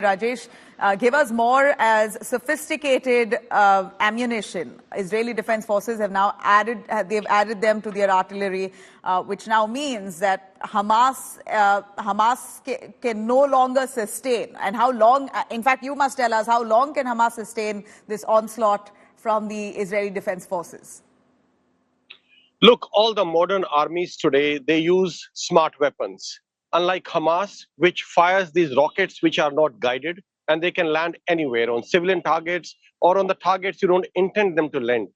Rajesh, give us more as sophisticated ammunition. Israeli Defense Forces have now added them to their artillery, which now means that Hamas can no longer sustain. And how long, in fact, you must tell us, how long can Hamas sustain this onslaught from the Israeli Defense Forces? Look, all the modern armies today, they use smart weapons. Unlike Hamas, which fires these rockets which are not guided, and they can land anywhere on civilian targets or on the targets you don't intend them to land.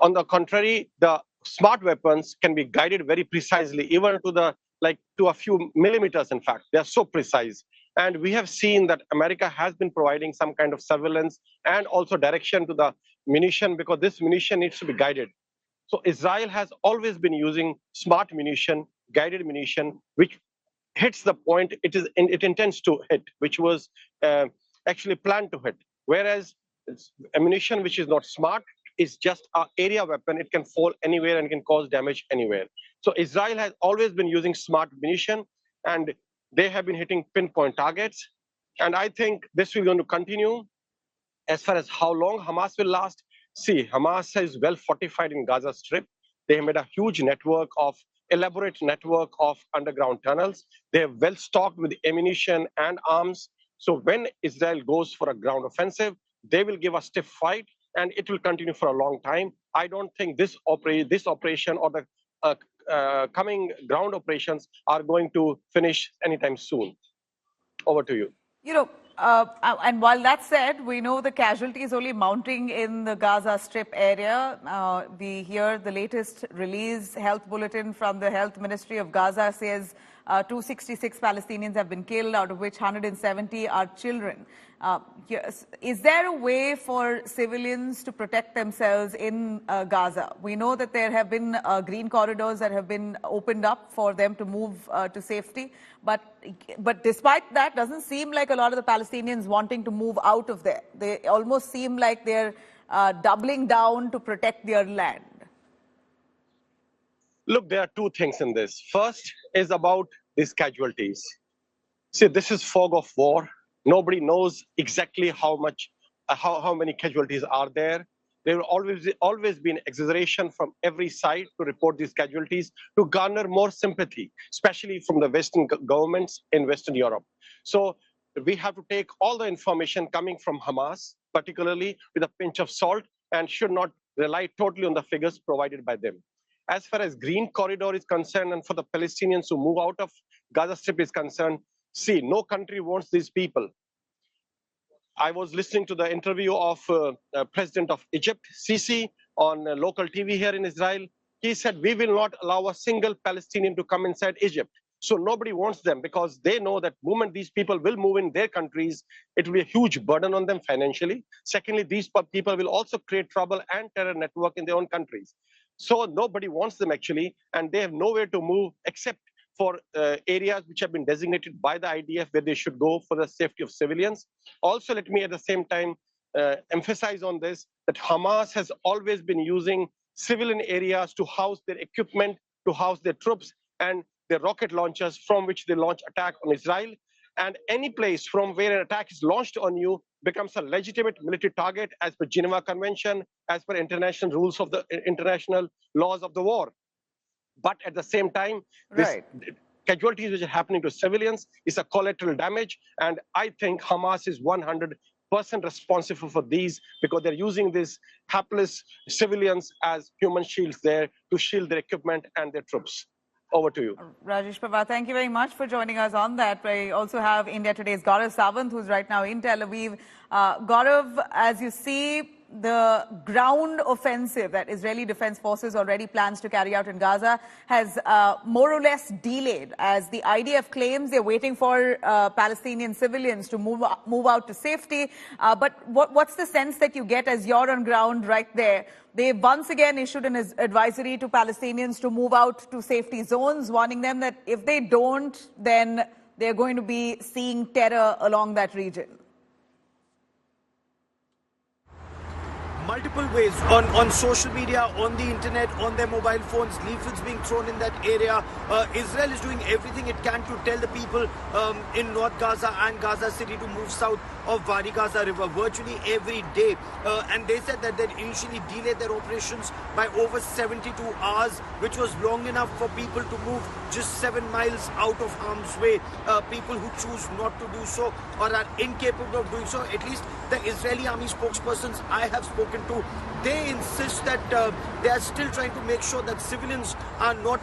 On the contrary, the smart weapons can be guided very precisely, even to a few millimeters. In fact, they are so precise. And we have seen that America has been providing some kind of surveillance and also direction to the munition, because this munition needs to be guided. So Israel has always been using smart munition, guided munition, which hits the point it intends to hit, which was actually planned to hit. Whereas ammunition which is not smart is just an area weapon. It can fall anywhere and can cause damage anywhere. So Israel has always been using smart munition, and they have been hitting pinpoint targets. And I think this will going to continue. As far as how long Hamas will last, see, Hamas is well fortified in Gaza Strip. They have made a huge elaborate network of underground tunnels. They are well stocked with ammunition and arms. So when Israel goes for a ground offensive, they will give a stiff fight, and it will continue for a long time. I don't think this operation or the coming ground operations are going to finish anytime soon. Over to you. And while that's said, we know the casualties only mounting in the Gaza Strip area. We hear the latest release health bulletin from the Health Ministry of Gaza says 266 Palestinians have been killed, out of which 170 are children. Is there a way for civilians to protect themselves in Gaza? We know that there have been green corridors that have been opened up for them to move to safety. But despite that, doesn't seem like a lot of the Palestinians wanting to move out of there. They almost seem like they're doubling down to protect their land. Look, there are two things in this. First is about these casualties. See, this is fog of war. Nobody knows exactly how many casualties are there. There will always be an exaggeration from every side to report these casualties to garner more sympathy, especially from the Western governments in Western Europe. So we have to take all the information coming from Hamas, particularly with a pinch of salt, and should not rely totally on the figures provided by them. As far as green corridor is concerned, and for the Palestinians who move out of Gaza Strip is concerned, see, no country wants these people. I was listening to the interview of President of Egypt, Sisi, on local TV here in Israel. He said, we will not allow a single Palestinian to come inside Egypt. So nobody wants them, because they know that the moment these people will move in their countries, it will be a huge burden on them financially. Secondly, these people will also create trouble and terror network in their own countries. So nobody wants them actually, and they have nowhere to move except for areas which have been designated by the IDF where they should go for the safety of civilians. Also, let me at the same time emphasize on this, that Hamas has always been using civilian areas to house their equipment, to house their troops and their rocket launchers from which they launch attack on Israel. And any place from where an attack is launched on you becomes a legitimate military target as per Geneva Convention, as per international rules of the international laws of the war. But at the same time, this casualties which are happening to civilians is a collateral damage. And I think Hamas is 100% responsible for these, because they're using these hapless civilians as human shields there to shield their equipment and their troops. Over to you. Rajesh Pawar, thank you very much for joining us on that. We also have India Today's Gaurav Sawant, who's right now in Tel Aviv. Gaurav, as you see, the ground offensive that Israeli Defense Forces already plans to carry out in Gaza has more or less delayed, as the IDF claims they're waiting for Palestinian civilians to move out to safety. But what's the sense that you get as you're on ground right there? They once again issued an advisory to Palestinians to move out to safety zones, warning them that if they don't, then they're going to be seeing terror along that region. multiple ways on social media, on the internet, on their mobile phones, leaflets being thrown in that area. Israel is doing everything it can to tell the people in North Gaza and Gaza City to move south of Wadi Gaza River virtually every day. And they said that they initially delayed their operations by over 72 hours, which was long enough for people to move just 7 miles out of harm's way. People who choose not to do so or are incapable of doing so, at least the Israeli army spokespersons I have spoken to, they insist that they are still trying to make sure that civilians are not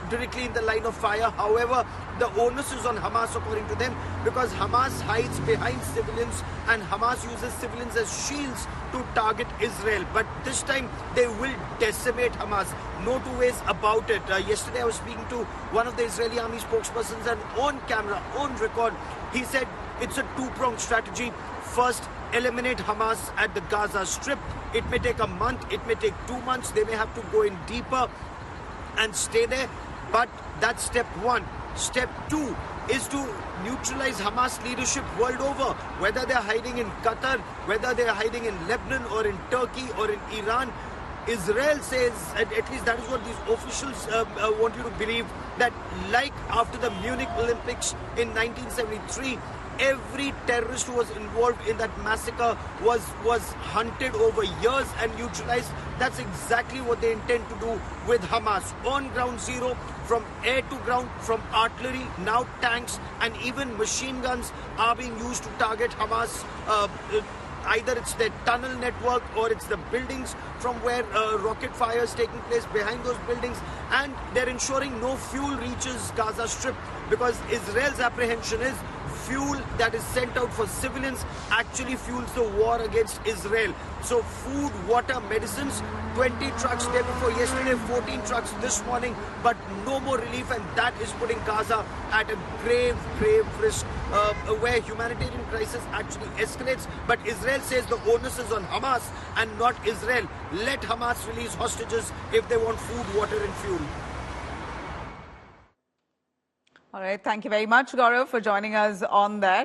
directly in the line of fire. However, the onus is on Hamas, according to them, because Hamas hides behind civilians and Hamas uses civilians as shields to target Israel. But this time they will decimate Hamas. No two ways about it. Yesterday I was speaking to one of the Israeli army spokespersons, and on camera, on record, he said it's a two-pronged strategy. First, eliminate Hamas at the Gaza Strip. It may take a month, it may take 2 months, they may have to go in deeper and stay there, but that's step one. Step two is to neutralize Hamas leadership world over, whether they're hiding in Qatar, whether they're hiding in Lebanon or in Turkey or in Iran. Israel says, at least that is what these officials want you to believe, that like after the Munich Olympics in 1973, every terrorist who was involved in that massacre was hunted over years and neutralized. That's exactly what they intend to do with Hamas. On ground zero, from air to ground, from artillery, now tanks, and even machine guns are being used to target Hamas. Either it's their tunnel network or it's the buildings from where rocket fire is taking place behind those buildings, and they're ensuring no fuel reaches Gaza Strip, because Israel's apprehension is fuel that is sent out for civilians actually fuels the war against Israel. So food, water, medicines, 20 trucks day before yesterday, 14 trucks this morning, but no more relief, and that is putting Gaza at a grave risk where humanitarian crisis actually escalates. But Israel says the onus is on Hamas and not Israel. Let Hamas release hostages if they want food, water and fuel. All right. Thank you very much, Gaurav, for joining us on that.